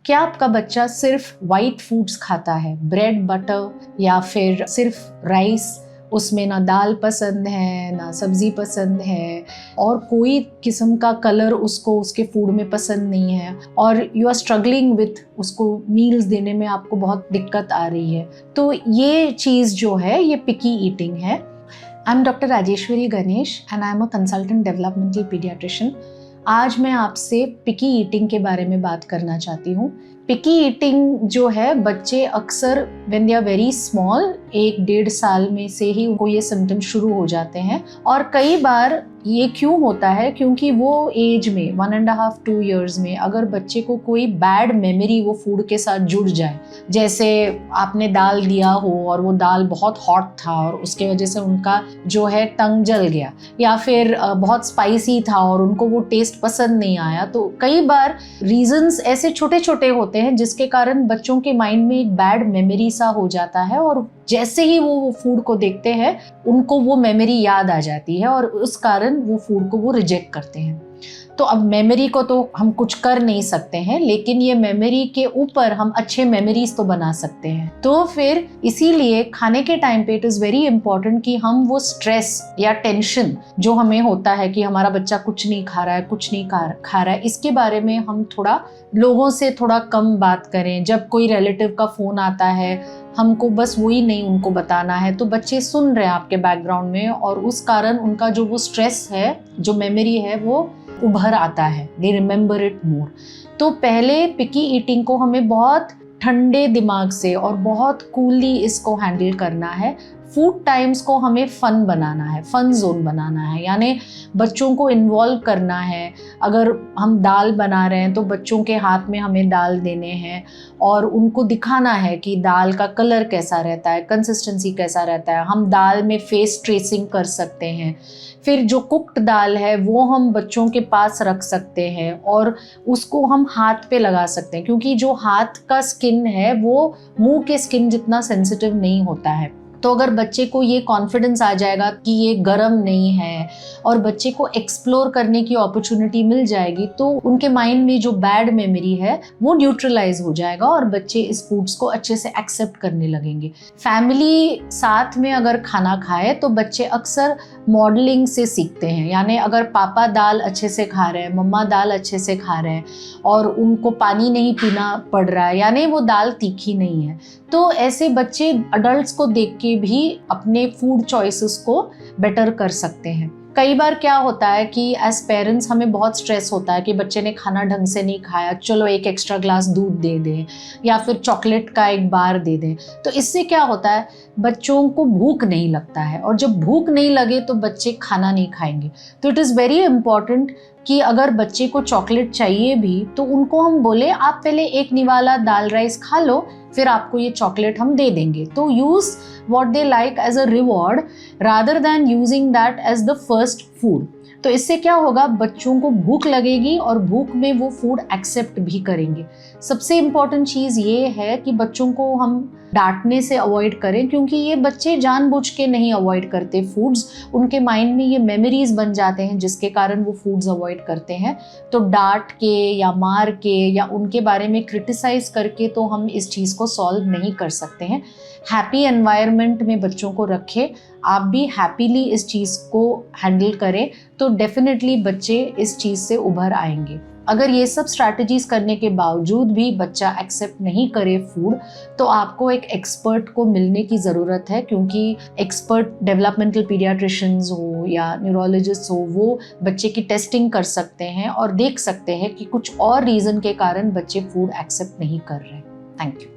क्या आपका बच्चा सिर्फ वाइट फूड्स खाता है, ब्रेड बटर, या फिर सिर्फ राइस, उसमें ना दाल पसंद है ना सब्ज़ी पसंद है, और कोई किस्म का कलर उसको उसके फूड में पसंद नहीं है, और यू आर स्ट्रगलिंग विथ उसको मील्स देने में आपको बहुत दिक्कत आ रही है, तो ये चीज़ जो है ये पिकी ईटिंग है। I am doctor Rajeshwari Ganesh and I am a consultant developmental paediatrician. आज मैं आपसे पिकी ईटिंग के बारे में बात करना चाहती हूँ। पिकी ईटिंग जो है, बच्चे अक्सर when they are very small, 1-1.5 साल में से ही उनको ये सिम्टम शुरू हो जाते हैं। और कई बार ये क्यों होता है, क्योंकि वो एज में 1.5-2 इयर्स में अगर बच्चे को कोई बैड मेमोरी वो फूड के साथ जुड़ जाए, जैसे आपने दाल दिया हो और वो दाल बहुत हॉट था और उसके वजह से उनका जो है टंग जल गया, या फिर बहुत स्पाइसी था और उनको वो टेस्ट पसंद नहीं आया, तो कई बार रीजंस ऐसे छोटे छोटे होते हैं जिसके कारण बच्चों के माइंड में एक बैड मेमोरी सा हो जाता है, और जैसे ही वो फूड को देखते हैं उनको वो मेमोरी याद आ जाती है और उस कारण वो फूड को वो रिजेक्ट करते हैं। तो अब मेमोरी को तो हम कुछ कर नहीं सकते हैं, लेकिन ये मेमोरी के ऊपर हम अच्छे मेमोरीज तो बना सकते हैं। तो फिर इसीलिए खाने के टाइम पे इट इज़ वेरी इंपॉर्टेंट कि हम वो स्ट्रेस या टेंशन जो हमें होता है कि हमारा बच्चा कुछ नहीं खा रहा है, कुछ नहीं खा रहा है, इसके बारे में हम थोड़ा लोगों से थोड़ा कम बात करें। जब कोई रिलेटिव का फ़ोन आता है, हमको बस वही नहीं उनको बताना है, तो बच्चे सुन रहे हैं आपके बैकग्राउंड में, और उस कारण उनका जो वो स्ट्रेस है, जो मेमोरी है, वो उभर आता है, दे रिमेंबर इट मोर। तो पहले पिकी ईटिंग को हमें बहुत ठंडे दिमाग से और बहुत कूली इसको हैंडल करना है। फूड टाइम्स को हमें फन बनाना है, फन जोन बनाना है, यानी बच्चों को इन्वॉल्व करना है। अगर हम दाल बना रहे हैं तो बच्चों के हाथ में हमें दाल देने हैं और उनको दिखाना है कि दाल का कलर कैसा रहता है, कंसिस्टेंसी कैसा रहता है। हम दाल में फेस ट्रेसिंग कर सकते हैं। फिर जो कुक्ड दाल है वो हम बच्चों के पास रख सकते हैं और उसको हम हाथ पे लगा सकते हैं, क्योंकि जो हाथ का स्किन है वो मुंह के स्किन जितना सेंसिटिव नहीं होता है। तो अगर बच्चे को ये कॉन्फिडेंस आ जाएगा कि ये गर्म नहीं है और बच्चे को एक्सप्लोर करने की अपॉर्चुनिटी मिल जाएगी, तो उनके माइंड में जो बैड मेमोरी है वो न्यूट्रलाइज हो जाएगा और बच्चे इस फूड्स को अच्छे से एक्सेप्ट करने लगेंगे। फैमिली साथ में अगर खाना खाए तो बच्चे अक्सर मॉडलिंग से सीखते हैं, यानी अगर पापा दाल अच्छे से खा रहे हैं, मम्मा दाल अच्छे से खा रहे हैं और उनको पानी नहीं पीना पड़ रहा है, यानी वो दाल तीखी नहीं है, तो ऐसे बच्चे अडल्ट्स को देख के भी अपने फूड चॉइसेस को बेटर कर सकते हैं। कई बार क्या होता है कि एज पेरेंट्स हमें बहुत स्ट्रेस होता है कि बच्चे ने खाना ढंग से नहीं खाया, चलो एक एक्स्ट्रा ग्लास दूध दे दें या फिर चॉकलेट का एक बार दे दें। तो इससे क्या होता है, बच्चों को भूख नहीं लगता है, और जब भूख नहीं लगे तो बच्चे खाना नहीं खाएंगे। तो इट इज़ वेरी इंपॉर्टेंट कि अगर बच्चे को चॉकलेट चाहिए भी तो उनको हम बोले आप पहले एक निवाला दाल राइस खा लो, फिर आपको ये चॉकलेट हम दे देंगे। तो use what they like as a reward rather than using that as the first food. तो इससे क्या होगा, बच्चों को भूख लगेगी और भूख में वो फूड एक्सेप्ट भी करेंगे। सबसे इम्पॉर्टेंट चीज़ ये है कि बच्चों को हम डांटने से अवॉइड करें, क्योंकि ये बच्चे जानबूझ के नहीं अवॉइड करते फूड्स, उनके माइंड में ये मेमोरीज बन जाते हैं जिसके कारण वो फूड्स अवॉइड करते हैं। तो डांट के या मार के या उनके बारे में क्रिटिसाइज करके तो हम इस चीज़ को सॉल्व नहीं कर सकते हैं। हैप्पी एनवायरनमेंट में बच्चों को रखें, आप भी हैप्पीली इस चीज़ को हैंडल करें, तो डेफिनेटली बच्चे इस चीज़ से उभर आएंगे। अगर ये सब स्ट्रैटेजीज करने के बावजूद भी बच्चा एक्सेप्ट नहीं करे फूड, तो आपको एक एक्सपर्ट को मिलने की ज़रूरत है, क्योंकि एक्सपर्ट डेवलपमेंटल पीडियाट्रिशियंस हो या न्यूरोलॉजिस्ट हो, वो बच्चे की टेस्टिंग कर सकते हैं और देख सकते हैं कि कुछ और रीज़न के कारण बच्चे फूड एक्सेप्ट नहीं कर रहे। Thank you.